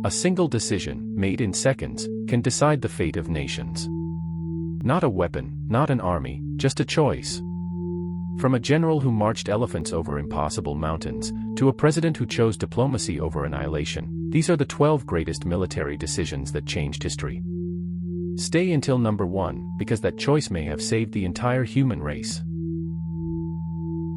A single decision, made in seconds, can decide the fate of nations. Not a weapon, not an army, just a choice. From a general who marched elephants over impossible mountains, to a president who chose diplomacy over annihilation, these are the 12 greatest military decisions that changed history. Stay until number 1, because that choice may have saved the entire human race.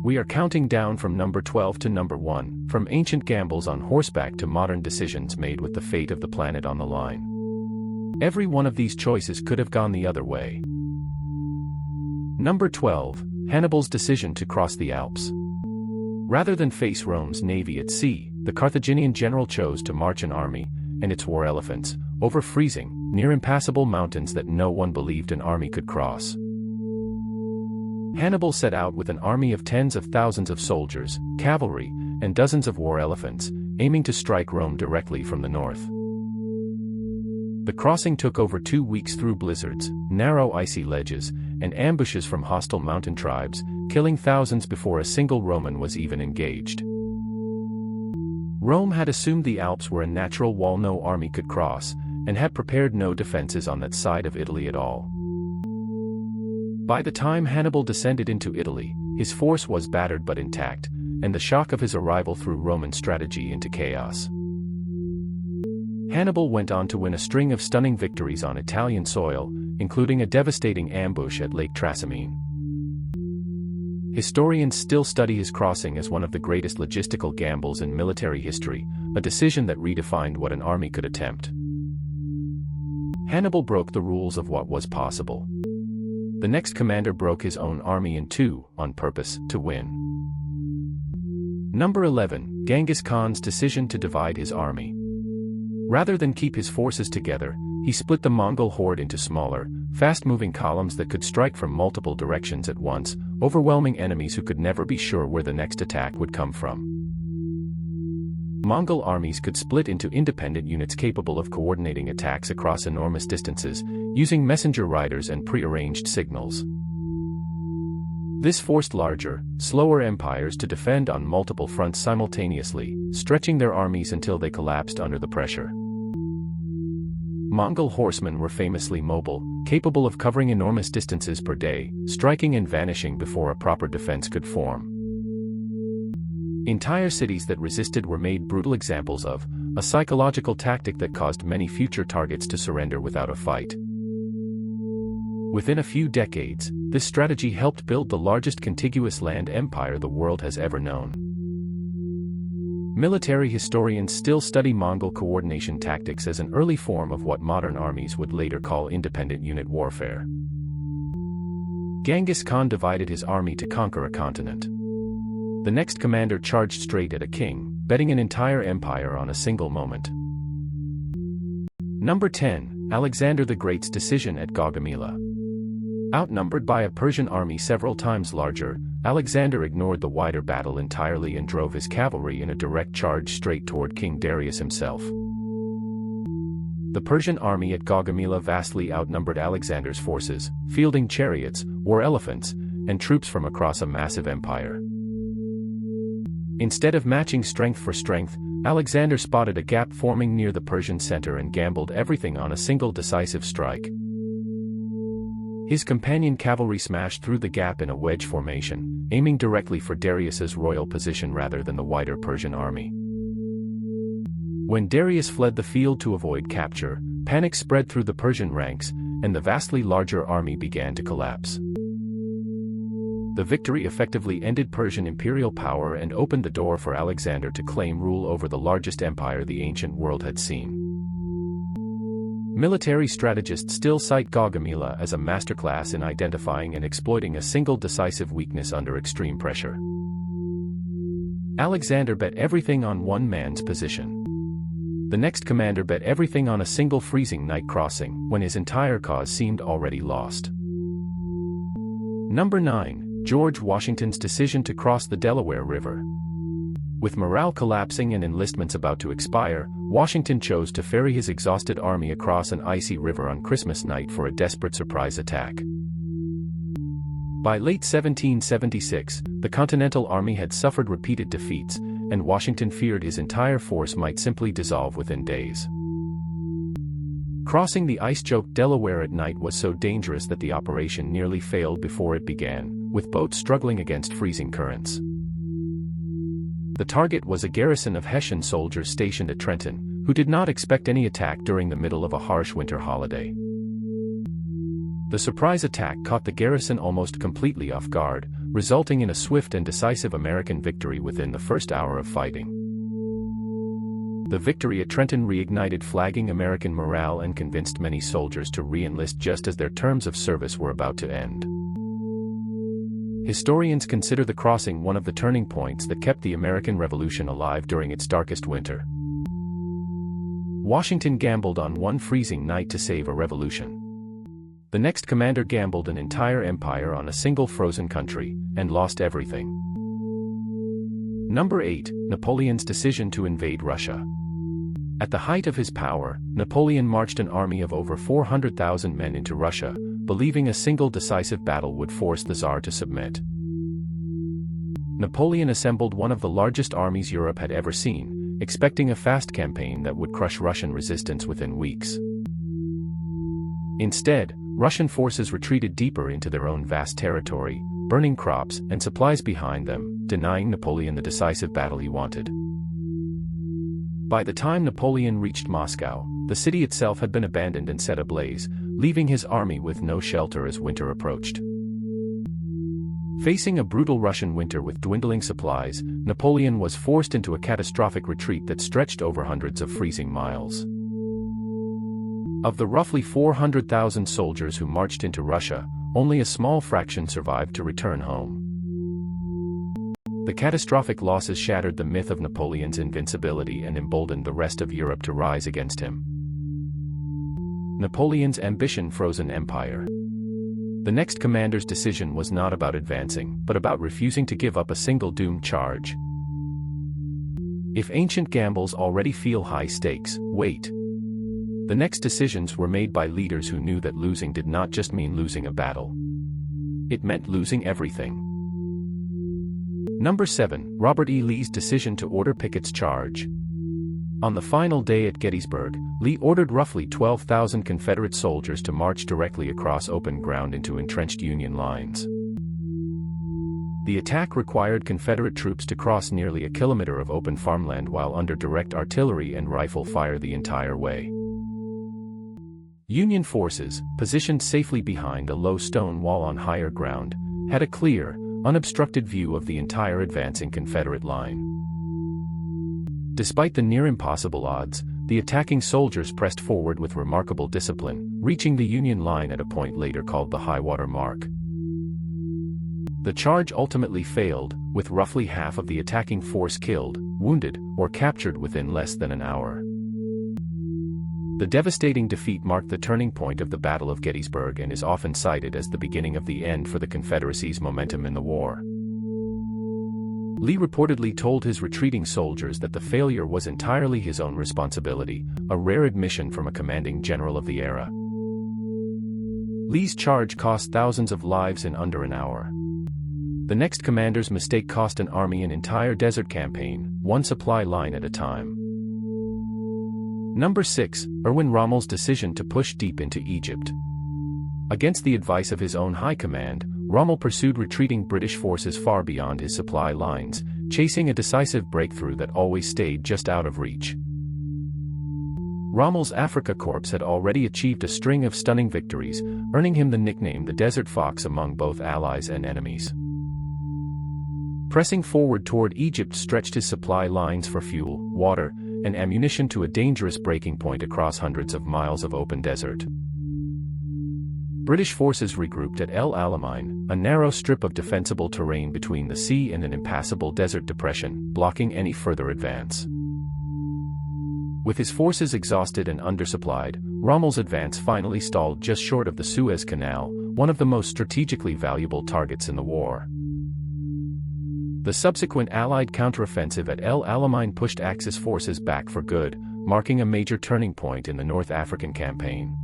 We are counting down from number 12 to number 1, from ancient gambles on horseback to modern decisions made with the fate of the planet on the line. Every one of these choices could have gone the other way. Number 12, Hannibal's decision to cross the Alps. Rather than face Rome's navy at sea, the Carthaginian general chose to march an army, and its war elephants, over freezing, near impassable mountains that no one believed an army could cross. Hannibal set out with an army of tens of thousands of soldiers, cavalry, and dozens of war elephants, aiming to strike Rome directly from the north. The crossing took over 2 weeks through blizzards, narrow icy ledges, and ambushes from hostile mountain tribes, killing thousands before a single Roman was even engaged. Rome had assumed the Alps were a natural wall no army could cross, and had prepared no defenses on that side of Italy at all. By the time Hannibal descended into Italy, his force was battered but intact, and the shock of his arrival threw Roman strategy into chaos. Hannibal went on to win a string of stunning victories on Italian soil, including a devastating ambush at Lake Trasimene. Historians still study his crossing as one of the greatest logistical gambles in military history, a decision that redefined what an army could attempt. Hannibal broke the rules of what was possible. The next commander broke his own army in two, on purpose, to win. Number 11, Genghis Khan's decision to divide his army. Rather than keep his forces together, he split the Mongol horde into smaller, fast-moving columns that could strike from multiple directions at once, overwhelming enemies who could never be sure where the next attack would come from. Mongol armies could split into independent units capable of coordinating attacks across enormous distances, using messenger riders and pre-arranged signals. This forced larger, slower empires to defend on multiple fronts simultaneously, stretching their armies until they collapsed under the pressure. Mongol horsemen were famously mobile, capable of covering enormous distances per day, striking and vanishing before a proper defense could form. Entire cities that resisted were made brutal examples of, a psychological tactic that caused many future targets to surrender without a fight. Within a few decades, this strategy helped build the largest contiguous land empire the world has ever known. Military historians still study Mongol coordination tactics as an early form of what modern armies would later call independent unit warfare. Genghis Khan divided his army to conquer a continent. The next commander charged straight at a king, betting an entire empire on a single moment. Number 10, Alexander the Great's decision at Gaugamela. Outnumbered by a Persian army several times larger, Alexander ignored the wider battle entirely and drove his cavalry in a direct charge straight toward King Darius himself. The Persian army at Gaugamela vastly outnumbered Alexander's forces, fielding chariots, war elephants, and troops from across a massive empire. Instead of matching strength for strength, Alexander spotted a gap forming near the Persian center and gambled everything on a single decisive strike. His companion cavalry smashed through the gap in a wedge formation, aiming directly for Darius's royal position rather than the wider Persian army. When Darius fled the field to avoid capture, panic spread through the Persian ranks, and the vastly larger army began to collapse. The victory effectively ended Persian imperial power and opened the door for Alexander to claim rule over the largest empire the ancient world had seen. Military strategists still cite Gaugamela as a masterclass in identifying and exploiting a single decisive weakness under extreme pressure. Alexander bet everything on one man's position. The next commander bet everything on a single freezing night crossing, when his entire cause seemed already lost. Number 9. George Washington's decision to cross the Delaware River. With morale collapsing and enlistments about to expire, Washington chose to ferry his exhausted army across an icy river on Christmas night for a desperate surprise attack. By late 1776, the Continental Army had suffered repeated defeats, and Washington feared his entire force might simply dissolve within days. Crossing the ice-choked Delaware at night was so dangerous that the operation nearly failed before it began, with boats struggling against freezing currents. The target was a garrison of Hessian soldiers stationed at Trenton, who did not expect any attack during the middle of a harsh winter holiday. The surprise attack caught the garrison almost completely off guard, resulting in a swift and decisive American victory within the first hour of fighting. The victory at Trenton reignited flagging American morale and convinced many soldiers to re-enlist just as their terms of service were about to end. Historians consider the crossing one of the turning points that kept the American Revolution alive during its darkest winter. Washington gambled on one freezing night to save a revolution. The next commander gambled an entire empire on a single frozen country, and lost everything. Number 8. Napoleon's decision to invade Russia. At the height of his power, Napoleon marched an army of over 400,000 men into Russia, believing a single decisive battle would force the Tsar to submit. Napoleon assembled one of the largest armies Europe had ever seen, expecting a fast campaign that would crush Russian resistance within weeks. Instead, Russian forces retreated deeper into their own vast territory, burning crops and supplies behind them, denying Napoleon the decisive battle he wanted. By the time Napoleon reached Moscow, the city itself had been abandoned and set ablaze, leaving his army with no shelter as winter approached. Facing a brutal Russian winter with dwindling supplies, Napoleon was forced into a catastrophic retreat that stretched over hundreds of freezing miles. Of the roughly 400,000 soldiers who marched into Russia, only a small fraction survived to return home. The catastrophic losses shattered the myth of Napoleon's invincibility and emboldened the rest of Europe to rise against him. Napoleon's ambition-frozen empire. The next commander's decision was not about advancing, but about refusing to give up a single doomed charge. If ancient gambles already feel high stakes, wait. The next decisions were made by leaders who knew that losing did not just mean losing a battle. It meant losing everything. Number 7. Robert E. Lee's decision to order Pickett's charge. On the final day at Gettysburg, Lee ordered roughly 12,000 Confederate soldiers to march directly across open ground into entrenched Union lines. The attack required Confederate troops to cross nearly a kilometer of open farmland while under direct artillery and rifle fire the entire way. Union forces, positioned safely behind a low stone wall on higher ground, had a clear, unobstructed view of the entire advancing Confederate line. Despite the near-impossible odds, the attacking soldiers pressed forward with remarkable discipline, reaching the Union line at a point later called the high-water mark. The charge ultimately failed, with roughly half of the attacking force killed, wounded, or captured within less than an hour. The devastating defeat marked the turning point of the Battle of Gettysburg and is often cited as the beginning of the end for the Confederacy's momentum in the war. Lee reportedly told his retreating soldiers that the failure was entirely his own responsibility, a rare admission from a commanding general of the era. Lee's charge cost thousands of lives in under an hour. The next commander's mistake cost an army an entire desert campaign, one supply line at a time. Number 6. Erwin Rommel's decision to push deep into Egypt. Against the advice of his own high command, Rommel pursued retreating British forces far beyond his supply lines, chasing a decisive breakthrough that always stayed just out of reach. Rommel's Africa Corps had already achieved a string of stunning victories, earning him the nickname the Desert Fox among both allies and enemies. Pressing forward toward Egypt stretched his supply lines for fuel, water, and ammunition to a dangerous breaking point across hundreds of miles of open desert. British forces regrouped at El Alamein, a narrow strip of defensible terrain between the sea and an impassable desert depression, blocking any further advance. With his forces exhausted and undersupplied, Rommel's advance finally stalled just short of the Suez Canal, one of the most strategically valuable targets in the war. The subsequent Allied counteroffensive at El Alamein pushed Axis forces back for good, marking a major turning point in the North African campaign.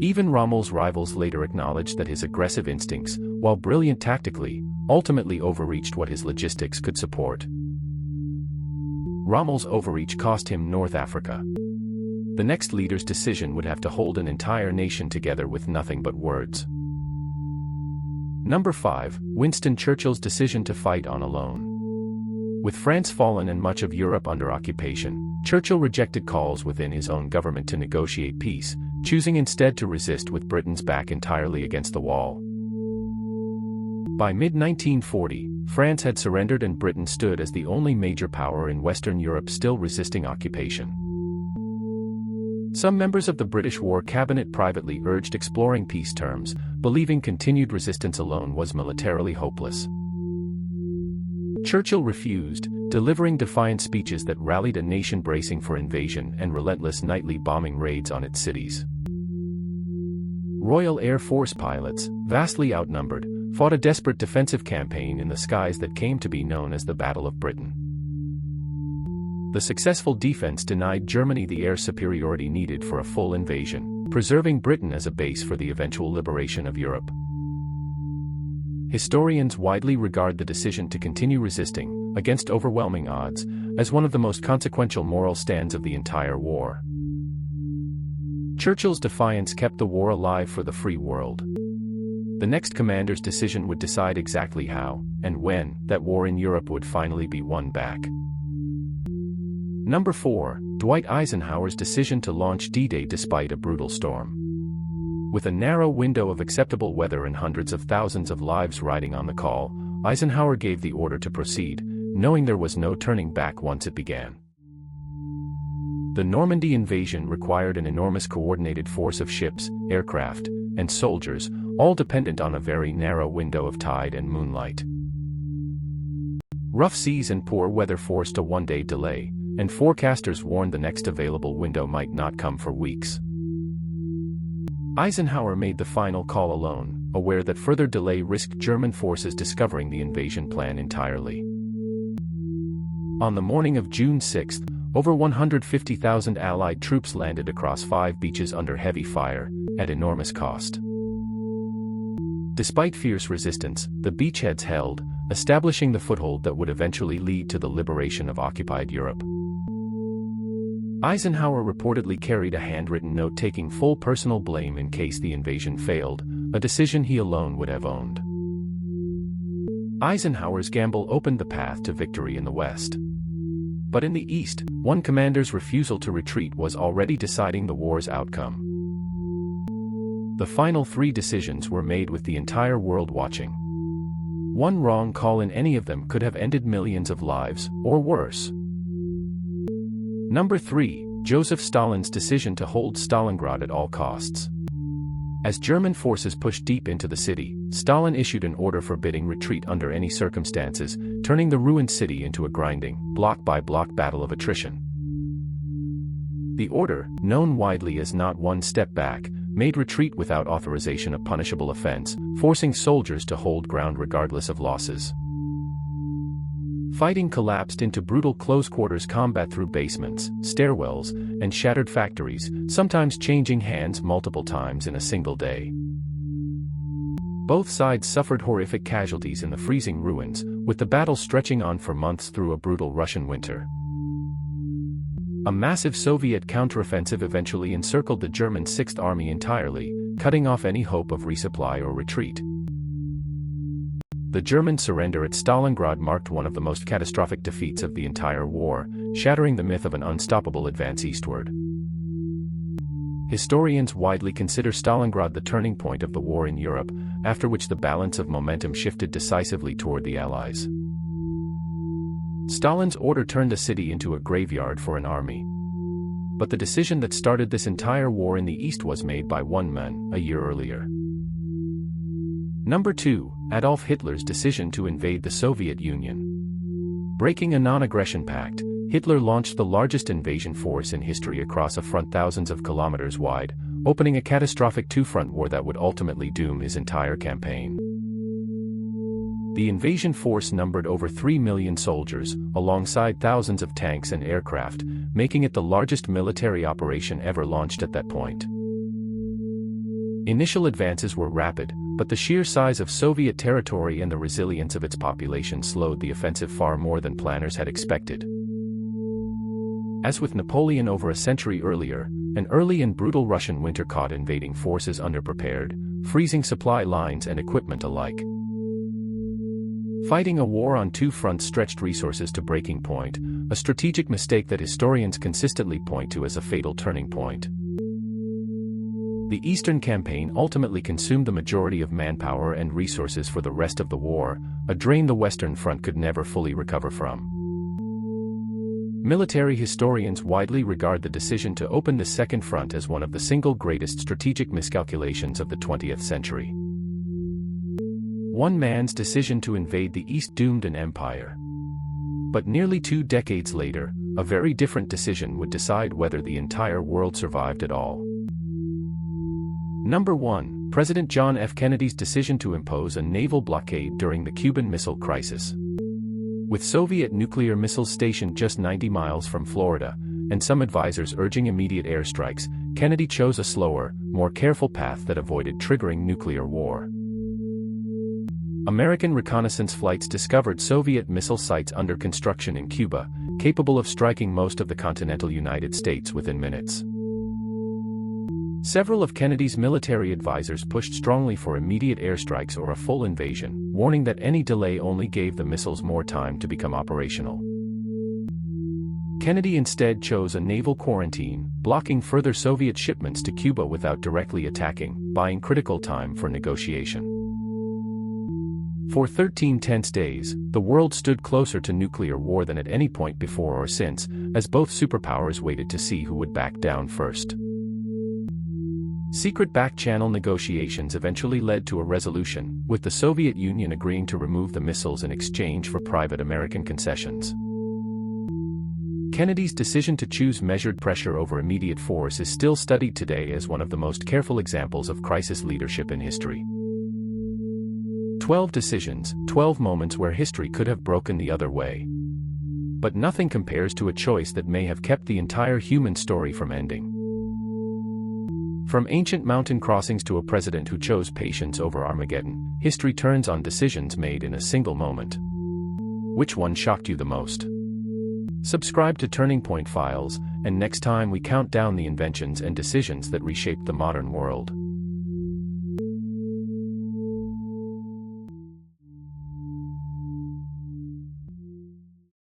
Even Rommel's rivals later acknowledged that his aggressive instincts, while brilliant tactically, ultimately overreached what his logistics could support. Rommel's overreach cost him North Africa. The next leader's decision would have to hold an entire nation together with nothing but words. Number 5. Winston Churchill's decision to fight on alone. With France fallen and much of Europe under occupation, Churchill rejected calls within his own government to negotiate peace, choosing instead to resist with Britain's back entirely against the wall. By mid-1940, France had surrendered and Britain stood as the only major power in Western Europe still resisting occupation. Some members of the British War Cabinet privately urged exploring peace terms, believing continued resistance alone was militarily hopeless. Churchill refused, delivering defiant speeches that rallied a nation bracing for invasion and relentless nightly bombing raids on its cities. Royal Air Force pilots, vastly outnumbered, fought a desperate defensive campaign in the skies that came to be known as the Battle of Britain. The successful defense denied Germany the air superiority needed for a full invasion, preserving Britain as a base for the eventual liberation of Europe. Historians widely regard the decision to continue resisting, against overwhelming odds, as one of the most consequential moral stands of the entire war. Churchill's defiance kept the war alive for the free world. The next commander's decision would decide exactly how, and when, that war in Europe would finally be won back. Number 4. Dwight Eisenhower's decision to launch D-Day despite a brutal storm. With a narrow window of acceptable weather and hundreds of thousands of lives riding on the call, Eisenhower gave the order to proceed, knowing there was no turning back once it began. The Normandy invasion required an enormous coordinated force of ships, aircraft, and soldiers, all dependent on a very narrow window of tide and moonlight. Rough seas and poor weather forced a one-day delay, and forecasters warned the next available window might not come for weeks. Eisenhower made the final call alone, aware that further delay risked German forces discovering the invasion plan entirely. On the morning of June 6, over 150,000 Allied troops landed across 5 beaches under heavy fire, at enormous cost. Despite fierce resistance, the beachheads held, establishing the foothold that would eventually lead to the liberation of occupied Europe. Eisenhower reportedly carried a handwritten note taking full personal blame in case the invasion failed, a decision he alone would have owned. Eisenhower's gamble opened the path to victory in the West. But in the East, one commander's refusal to retreat was already deciding the war's outcome. The final 3 decisions were made with the entire world watching. One wrong call in any of them could have ended millions of lives, or worse. Number 3. Joseph Stalin's decision to hold Stalingrad at all costs. As German forces pushed deep into the city, Stalin issued an order forbidding retreat under any circumstances, turning the ruined city into a grinding, block-by-block battle of attrition. The order, known widely as Not One Step Back, made retreat without authorization a punishable offense, forcing soldiers to hold ground regardless of losses. Fighting collapsed into brutal close-quarters combat through basements, stairwells, and shattered factories, sometimes changing hands multiple times in a single day. Both sides suffered horrific casualties in the freezing ruins, with the battle stretching on for months through a brutal Russian winter. A massive Soviet counteroffensive eventually encircled the German Sixth Army entirely, cutting off any hope of resupply or retreat. The German surrender at Stalingrad marked one of the most catastrophic defeats of the entire war, shattering the myth of an unstoppable advance eastward. Historians widely consider Stalingrad the turning point of the war in Europe, after which the balance of momentum shifted decisively toward the Allies. Stalin's order turned the city into a graveyard for an army. But the decision that started this entire war in the East was made by one man, a year earlier. Number 2. Adolf Hitler's decision to invade the Soviet Union. Breaking a non-aggression pact, Hitler launched the largest invasion force in history across a front thousands of kilometers wide, opening a catastrophic two-front war that would ultimately doom his entire campaign. The invasion force numbered over 3 million soldiers, alongside thousands of tanks and aircraft, making it the largest military operation ever launched at that point. Initial advances were rapid, but the sheer size of Soviet territory and the resilience of its population slowed the offensive far more than planners had expected. As with Napoleon over a century earlier, An early and brutal Russian winter caught invading forces underprepared, freezing supply lines and equipment alike. Fighting a war on two fronts stretched resources to breaking point, a strategic mistake that historians consistently point to as a fatal turning point. The Eastern Campaign ultimately consumed the majority of manpower and resources for the rest of the war, a drain the Western Front could never fully recover from. Military historians widely regard the decision to open the Second Front as one of the single greatest strategic miscalculations of the 20th century. One man's decision to invade the East doomed an empire. But nearly 2 decades later, a very different decision would decide whether the entire world survived at all. Number 1. President John F. Kennedy's decision to impose a naval blockade during the Cuban Missile Crisis. With Soviet nuclear missiles stationed just 90 miles from Florida, and some advisors urging immediate airstrikes, Kennedy chose a slower, more careful path that avoided triggering nuclear war. American reconnaissance flights discovered Soviet missile sites under construction in Cuba, capable of striking most of the continental United States within minutes. Several of Kennedy's military advisors pushed strongly for immediate airstrikes or a full invasion, warning that any delay only gave the missiles more time to become operational. Kennedy instead chose a naval quarantine, blocking further Soviet shipments to Cuba without directly attacking, buying critical time for negotiation. For 13 tense days, the world stood closer to nuclear war than at any point before or since, as both superpowers waited to see who would back down first. Secret back-channel negotiations eventually led to a resolution, with the Soviet Union agreeing to remove the missiles in exchange for private American concessions. Kennedy's decision to choose measured pressure over immediate force is still studied today as one of the most careful examples of crisis leadership in history. 12 decisions, 12 moments where history could have broken the other way. But nothing compares to a choice that may have kept the entire human story from ending. From ancient mountain crossings to a president who chose patience over Armageddon, history turns on decisions made in a single moment. Which one shocked you the most? Subscribe to Turning Point Files, and next time we count down the inventions and decisions that reshaped the modern world.